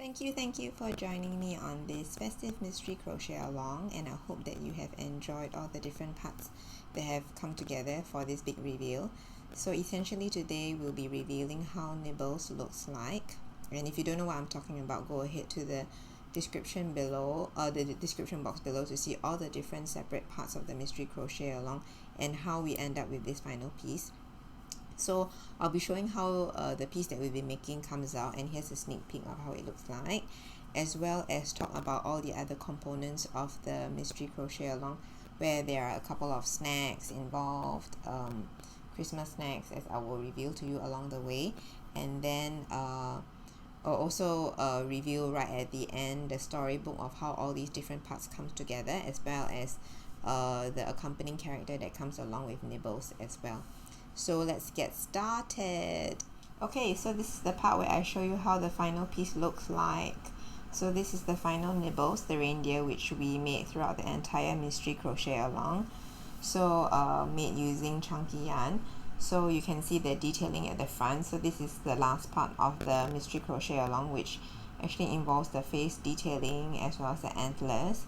Thank you for joining me on this Festive Mystery Crochet-Along, and I hope that you have enjoyed all the different parts that have come together for this big reveal. So essentially today we'll be revealing how Nibbles looks like, and if you don't know what I'm talking about, go ahead to the description below, the description box below, to see all the different separate parts of the Mystery Crochet-Along and how we end up with this final piece. So I'll be showing how the piece that we'll be making comes out, and here's a sneak peek of how it looks like, as well as talk about all the other components of the Mystery Crochet-Along, where there are a couple of snacks involved, Christmas snacks, as I will reveal to you along the way, and then I'll also reveal right at the end the storybook of how all these different parts come together, as well as the accompanying character that comes along with Nibbles as well. So let's get started. Okay, so this is the part where I show you how the final piece looks like. So this is the final Nibbles, the reindeer, which we made throughout the entire Mystery Crochet-Along. So made using chunky yarn. So you can see the detailing at the front. So this is the last part of the Mystery Crochet-Along, which actually involves the face detailing as well as the antlers.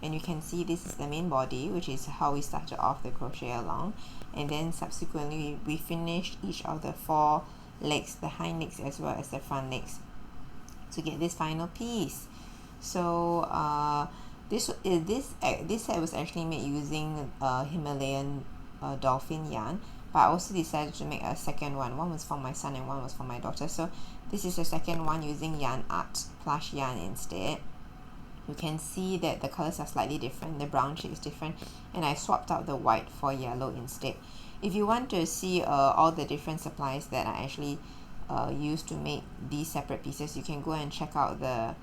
And you can see this is the main body, which is how we started off the crochet-along, and then subsequently we finished each of the four legs, the hind legs as well as the front legs, to get this final piece. So this set was actually made using Himalayan dolphin yarn, but I also decided to make a second one. One was for my son and one was for my daughter. So this is the second one using Yarn Art plush yarn instead. You can see that the colors are slightly different, the brown shade is different, and I swapped out the white for yellow instead. If you want to see all the different supplies that I actually used to make these separate pieces, you can go and check out the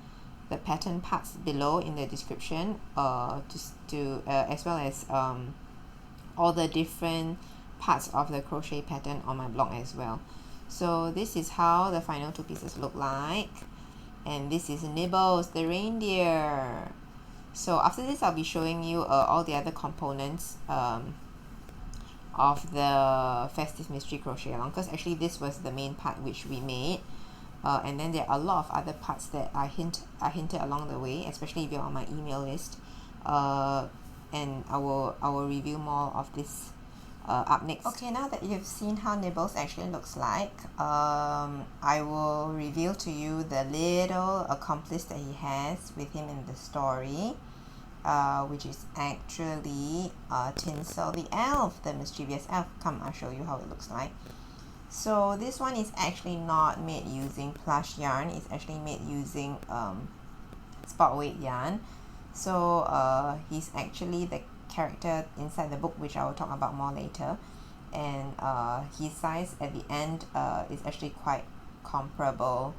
pattern parts below in the description, as well as all the different parts of the crochet pattern on my blog as well. So this is how the final two pieces look like. And this is Nibbles, the reindeer. So after this, I'll be showing you all the other components of the Festive Mystery Crochet-Along, because actually this was the main part which we made. And then there are a lot of other parts that I hinted along the way, especially if you're on my email list. And I will review more of this up next. Okay, now that you've seen how Nibbles actually looks like, I will reveal to you the little accomplice that he has with him in the story, which is actually Tinsel the Elf, the mischievous elf. Come, I'll show you how it looks like. So this one is actually not made using plush yarn, it's actually made using spot weight yarn. So he's actually the character inside the book, which I will talk about more later, and his size at the end is actually quite comparable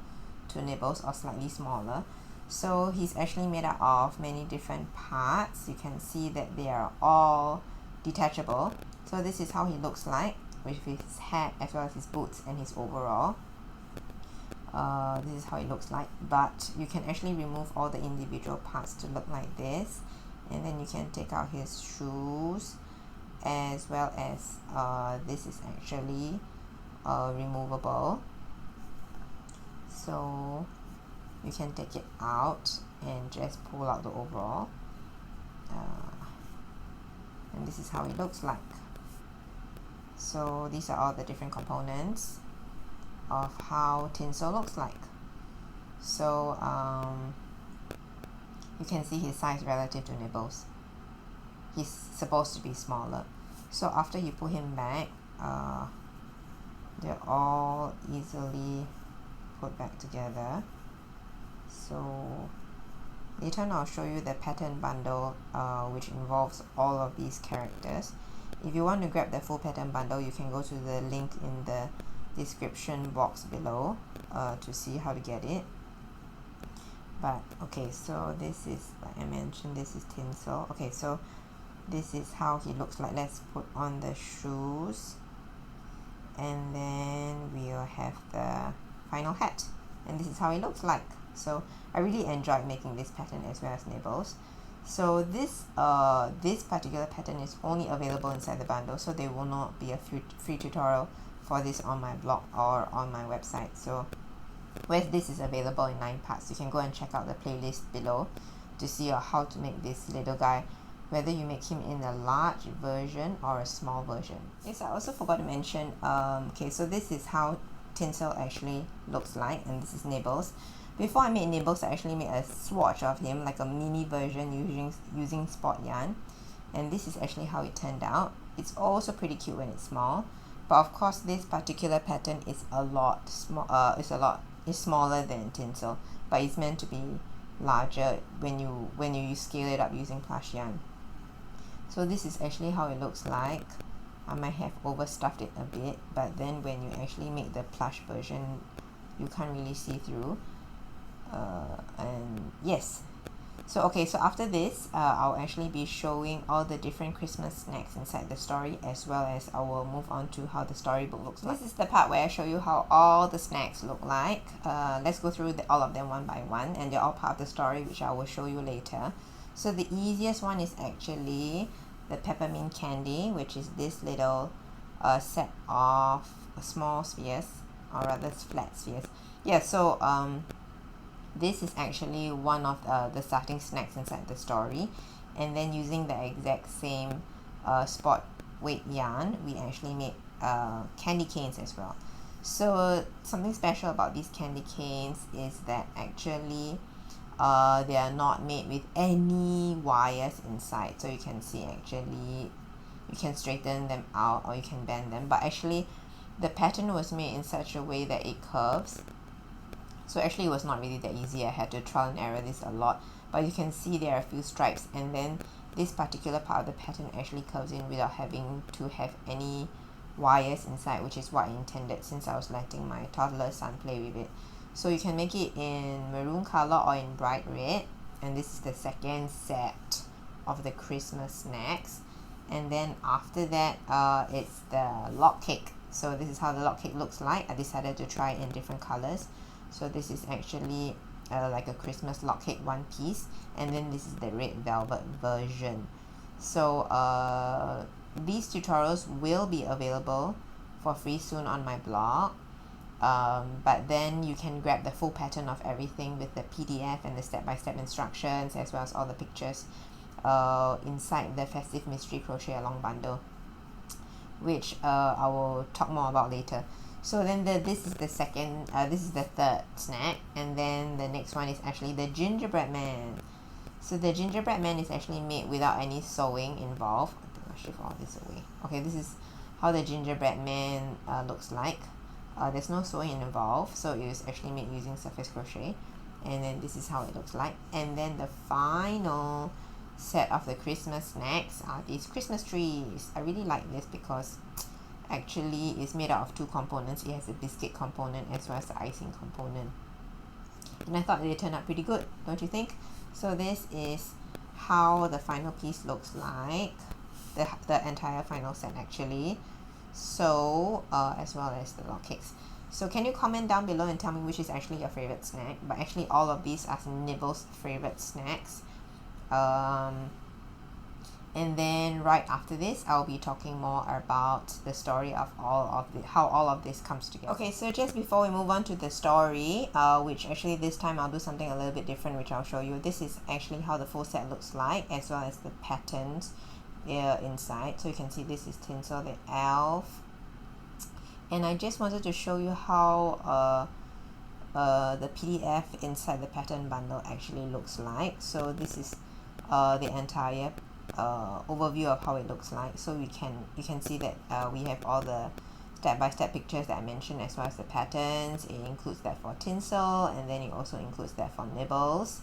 to Nibbles, or slightly smaller. So he's actually made up of many different parts. You can see that they are all detachable. So this is how he looks like, with his hat as well as his boots and his overall. This is how it looks like, but you can actually remove all the individual parts to look like this. And then you can take out his shoes, as well as this is actually removable, so you can take it out and just pull out the overall, and this is how it looks like. So these are all the different components of how Tinsel looks like. So you can see his size relative to Nibbles. He's supposed to be smaller. So after you put him back, they're all easily put back together. So later on I'll show you the pattern bundle, which involves all of these characters. If you want to grab the full pattern bundle, you can go to the link in the description box below to see how to get it. But okay, so this is, like I mentioned, this is Tinsel. Okay, so this is how he looks like. Let's put on the shoes, and then we'll have the final hat, and this is how it looks like. So I really enjoyed making this pattern as well as Nibbles. So this particular pattern is only available inside the bundle, so there will not be a free tutorial for this on my blog or on my website. So where this is available in 9 parts. You can go and check out the playlist below to see how to make this little guy, whether you make him in a large version or a small version. Yes, I also forgot to mention, okay, so this is how Tinsel actually looks like, and this is Nibbles. Before I made Nibbles, I actually made a swatch of him, like a mini version using spot yarn, and this is actually how it turned out. It's also pretty cute when it's small, but of course this particular pattern is a lot smaller than Tinsel, but it's meant to be larger when you scale it up using plush yarn. So this is actually how it looks like. I might have overstuffed it a bit, but then when you actually make the plush version, you can't really see through. And yes, so okay, so after this I'll actually be showing all the different Christmas snacks inside the story, as well as I will move on to how the storybook looks like. This is the part where I show you how all the snacks look like. Let's go through all of them one by one, and they're all part of the story, which I will show you later. So the easiest one is actually the peppermint candy, which is this little set of small spheres, or rather flat spheres. Yeah, so this is actually one of the starting snacks inside the story, and then using the exact same spot weight yarn, we actually made candy canes as well. So something special about these candy canes is that actually they are not made with any wires inside, so you can see actually you can straighten them out or you can bend them, but actually the pattern was made in such a way that it curves. So actually it was not really that easy. I had to trial and error this a lot, but you can see there are a few stripes, and then this particular part of the pattern actually curves in without having to have any wires inside, which is what I intended since I was letting my toddler son play with it. So you can make it in maroon color or in bright red, and this is the second set of the Christmas snacks. And then after that it's the log cake. So this is how the log cake looks like. I decided to try it in different colors. So this is actually like a Christmas log cake one piece, and then this is the red velvet version. So these tutorials will be available for free soon on my blog, but then you can grab the full pattern of everything with the PDF and the step-by-step instructions, as well as all the pictures inside the Festive Mystery Crochet-Along bundle, which I will talk more about later. So then this is the third snack, and then the next one is actually the gingerbread man. So the gingerbread man is actually made without any sewing involved. I think I'll shift all this away. Okay, this is how the gingerbread man looks like. There's no sewing involved, so it is actually made using surface crochet, and then this is how it looks like. And then the final set of the Christmas snacks are these Christmas trees. I really like this because actually it's made out of two components. It has a biscuit component as well as the icing component, and I thought they turned out pretty good, don't you think? So this is how the final piece looks like, the entire final set actually. So as well as the log cakes. So can you comment down below and tell me which is actually your favorite snack? But actually all of these are Nibbles' favorite snacks. And then right after this, I'll be talking more about the story of how all of this comes together. Okay, so just before we move on to the story, which actually this time I'll do something a little bit different, which I'll show you. This is actually how the full set looks like, as well as the patterns inside. So you can see this is Tinsel the Elf, and I just wanted to show you how the PDF inside the pattern bundle actually looks like. So this is the entire overview of how it looks like. So you can see that we have all the step-by-step pictures that I mentioned, as well as the patterns. It includes that for Tinsel, and then it also includes that for Nibbles.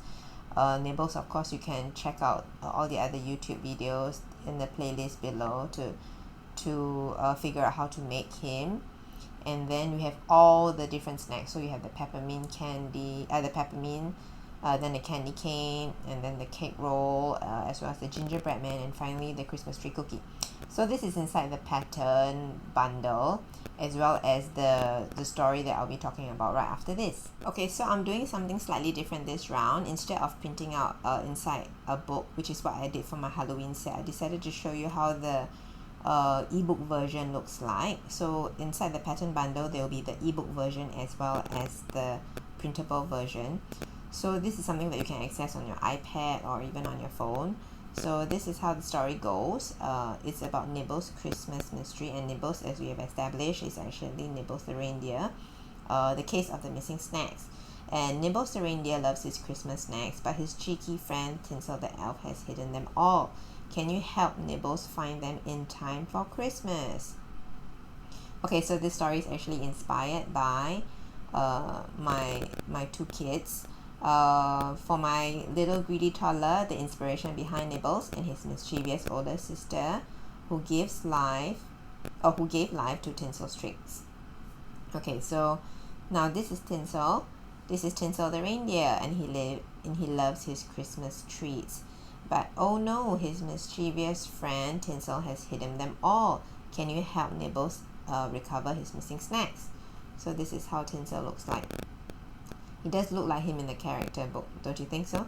Nibbles, of course, you can check out all the other YouTube videos in the playlist below to figure out how to make him. And then we have all the different snacks. So you have the peppermint candy, then the candy cane, and then the cake roll, as well as the gingerbread man, and finally the Christmas tree cookie. So this is inside the pattern bundle, as well as the story that I'll be talking about right after this. Okay, so I'm doing something slightly different this round. Instead of printing out inside a book, which is what I did for my Halloween set, I decided to show you how the ebook version looks like. So inside the pattern bundle, there will be the ebook version as well as the printable version. So this is something that you can access on your iPad or even on your phone. So this is how the story goes. It's about Nibbles' Christmas mystery, and Nibbles, as we have established, is actually Nibbles the reindeer. The case of the missing snacks. And Nibbles the reindeer loves his Christmas snacks, but his cheeky friend Tinsel the Elf has hidden them all. Can you help Nibbles find them in time for Christmas? Okay, so this story is actually inspired by my two kids. For my little greedy toddler, the inspiration behind Nibbles and his mischievous older sister, who gave life to Tinsel's tricks. Okay, so now this is Tinsel. This is Tinsel the reindeer, and he loves his Christmas treats. But oh no, his mischievous friend Tinsel has hidden them all. Can you help Nibbles recover his missing snacks? So this is how Tinsel looks like. He does look like him in the character book, don't you think so?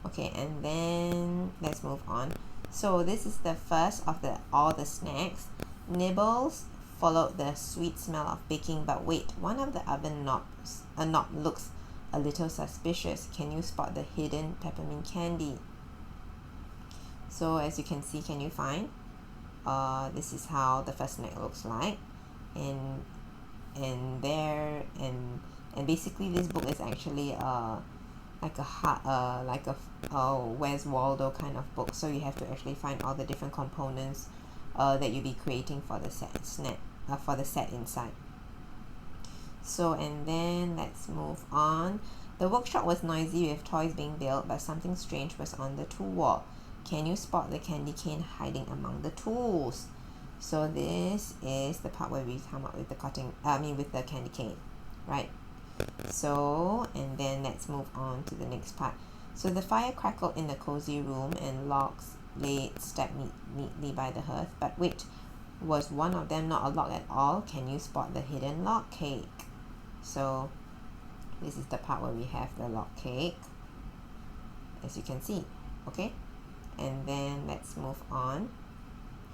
Okay, and then let's move on. So this is the first of all the snacks. Nibbles followed the sweet smell of baking, but wait, one of the oven knobs looks a little suspicious. Can you spot the hidden peppermint candy? So as you can see, can you find? This is how the first snack looks like, and basically this book is actually like a Where's Waldo kind of book. So you have to actually find all the different components that you'll be creating for the set inside. So, and then let's move on. The workshop was noisy with toys being built, but something strange was on the tool wall. Can you spot the candy cane hiding among the tools? So this is the part where we come up with the candy cane, right? So, and then let's move on to the next part. So the fire crackled in the cozy room, and logs lay stacked neatly by the hearth. But wait, was one of them not a log at all? Can you spot the hidden log cake? So this is the part where we have the log cake, as you can see. Okay, and then let's move on.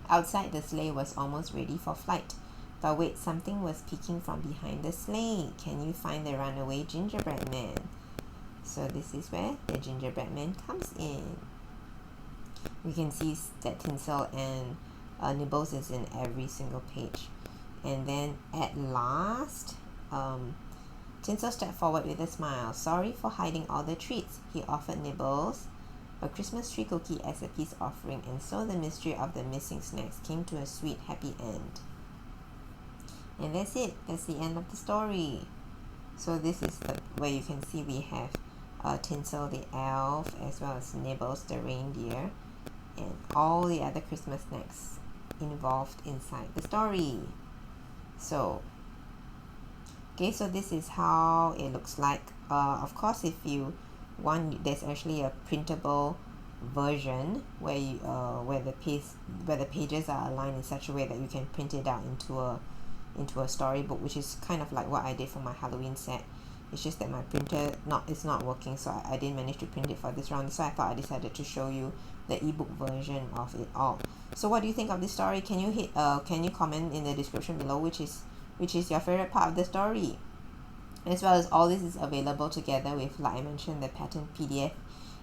Outside, the sleigh was almost ready for flight. But wait, something was peeking from behind the sleigh. Can you find the runaway gingerbread man? So this is where the gingerbread man comes in. We can see that Tinsel and Nibbles is in every single page. And then at last, Tinsel stepped forward with a smile. Sorry for hiding all the treats. He offered Nibbles a Christmas tree cookie as a peace offering, and so the mystery of the missing snacks came to a sweet, happy end. And that's it. That's the end of the story. So this is where you can see we have Tinsel the Elf, as well as Nibbles the reindeer, and all the other Christmas snacks involved inside the story. So okay, so this is how it looks like. Of course, if you want, there's actually a printable version where you where the pages are aligned in such a way that you can print it out into a storybook, which is kind of like what I did for my Halloween set. It's just that my printer is not working, so I didn't manage to print it for this round. So I thought I decided to show you the ebook version of it all. So what do you think of this story? Can you comment in the description below which is your favorite part of the story? As well as all this is available together with, like I mentioned, the pattern PDF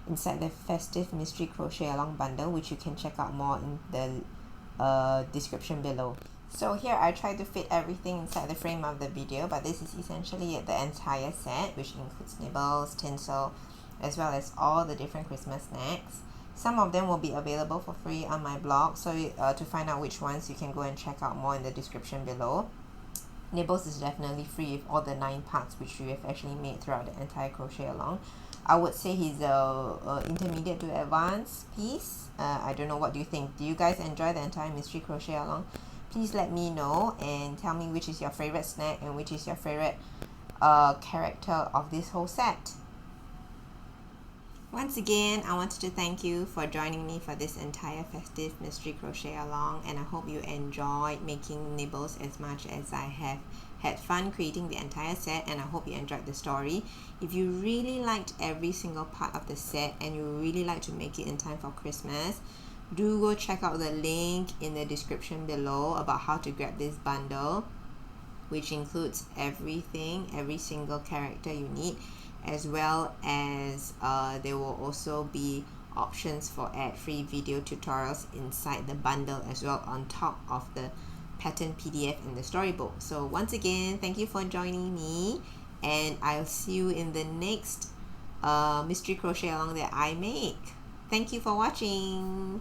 inside the Festive Mystery Crochet-Along bundle, which you can check out more in the description below. So here I tried to fit everything inside the frame of the video, but this is essentially the entire set, which includes Nibbles, Tinsel, as well as all the different Christmas snacks. Some of them will be available for free on my blog, so to find out which ones, you can go and check out more in the description below. Nibbles is definitely free with all the 9 parts which we have actually made throughout the entire Crochet-Along. I would say he's a intermediate to advanced piece. I don't know, what do you think? Do you guys enjoy the entire Mystery Crochet-Along? Please let me know and tell me which is your favorite snack and which is your favorite character of this whole set. Once again, I wanted to thank you for joining me for this entire Festive Mystery Crochet-Along, and I hope you enjoyed making Nibbles as much as I have had fun creating the entire set, and I hope you enjoyed the story. If you really liked every single part of the set and you really like to make it in time for Christmas, do go check out the link in the description below about how to grab this bundle which includes everything, every single character you need, as well as there will also be options for ad-free video tutorials inside the bundle as well, on top of the pattern PDF and the storybook. So once again, thank you for joining me, and I'll see you in the next mystery crochet along that I make. Thank you for watching.